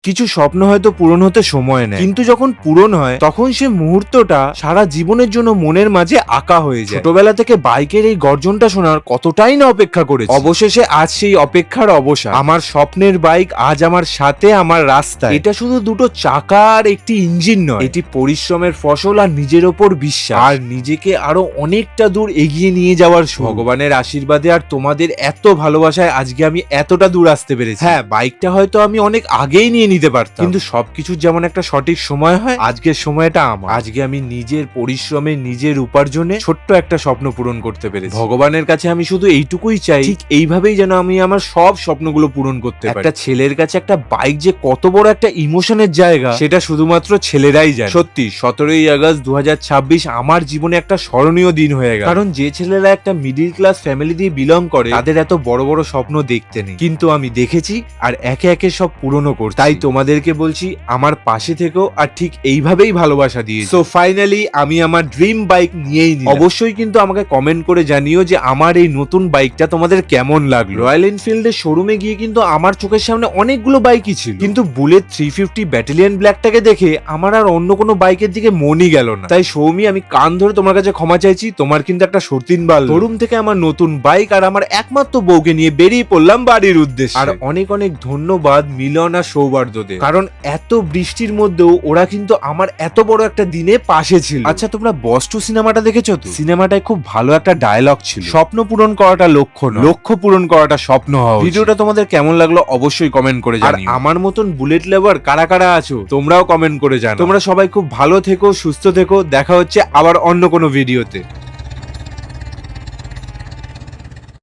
কিছু স্বপ্ন হয়তো পূরণ হতে সময় নেয়, কিন্তু যখন পূরণ হয় তখন সে মুহূর্তটা সারা জীবনের জন্য মনের মাঝে আঁকা হয়ে যায়। ছোটবেলা থেকে বাইকের এই গর্জনটা শোনার কতটাই না অপেক্ষা করেছি। অবশেষে আজ সেই অপেক্ষার অবসান। আমার স্বপ্নের বাইক আজ আমার সাথে, আমার রাস্তায়। এটা শুধু দুটো চাকা আর একটি ইঞ্জিন নয়, এটি পরিশ্রমের ফসল আর নিজের ওপর বিশ্বাস, আর নিজেকে আরো অনেকটা দূর এগিয়ে নিয়ে যাওয়ার শুরু। ভগবানের আশীর্বাদে আর তোমাদের এত ভালোবাসায় আজকে আমি এতটা দূর আসতে পেরেছি। হ্যাঁ, বাইকটা হয়তো আমি অনেক আগেই নিয়ে নিতে পারতাম, কিন্তু সবকিছুর যেমন একটা সঠিক সময় হয়, আজকের সময়টা আমার। আজকে আমি নিজের পরিশ্রমে, নিজের উপার্জনে ছোট্ট একটা স্বপ্ন পূরণ করতে পেরেছি। ভগবানের কাছে আমি শুধু এইটুকুই চাই, ঠিক এইভাবেই যেন আমি আমার সব স্বপ্নগুলো পূরণ করতে পারি। একটা ছেলের কাছে একটা বাইক যে কত বড় একটা ইমোশনের জায়গা, সেটা শুধুমাত্র ছেলেরাই জানে। সত্যি 17ই আগস্ট 2026 আমার জীবনে একটা স্মরণীয় দিন হয়ে গেল। কারণ যে ছেলেরা একটা মিডিল ক্লাস ফ্যামিলি দিয়ে বিলং করে, তাদের এত বড় বড় স্বপ্ন দেখতে নেই, কিন্তু আমি দেখেছি আর একে একে সব পূরণও করছি। তাই তোমাদেরকে বলছি, আমার পাশে থেকো আর ঠিক এইভাবেই ভালোবাসা দিয়ে। সো ফাইনালি আমি আমার ড্রিম বাইক নিয়েই নিলাম। অবশ্যই কিন্তু আমাকে কমেন্ট করে জানিও যে আমার এই নতুন বাইকটা তোমাদের কেমন লাগলো। রয়্যাল এনফিল্ডের শোরুমে গিয়ে কিন্তু আমার চোখের সামনে অনেকগুলো বাইকই ছিল, কিন্তু বুলেট 350 ব্যাটালিয়ন ব্ল্যাকটাকে দেখে আমার আর অন্য কোনো বাইকের দিকে মনই গেল না। তাই সৌমি, আমি কান ধরে তোমার কাছে ক্ষমা চাইছি। তোমার কিন্তু একটা সতীন বাল। শোরুম থেকে আমার নতুন বাইক আর আমার একমাত্র বউকে নিয়ে বেরিয়ে পড়লাম বাড়ির উদ্দেশ্যে। আর অনেক অনেক ধন্যবাদ মিলন আর সৌহার্দ্যদের, কারণ এত বৃষ্টির মধ্যেও ওরা কিন্তু আমার এত বড় একটা দিনে পাশে ছিল। আচ্ছা, তোমরা বস 2 সিনেমাটা দেখেছো তো? সিনেমাটায় খুব ভালো একটা ডায়লগ ছিল, স্বপ্ন পূরণ করাটা লক্ষ্য নয়, লক্ষ্য পূরণ করাটা স্বপ্ন হওয়া। ভিডিওটা তোমাদের কেমন লাগলো অবশ্যই কমেন্ট করে জানিও। আর আমার মতন বুলেট লাভার কারা কারা আছো তোমরাও কমেন্ট করে জানাও। তোমরা সবাই খুব ভালো থেকো, সুস্থ থেকো। দেখা হচ্ছে আবার অন্য কোনো ভিডিওতে।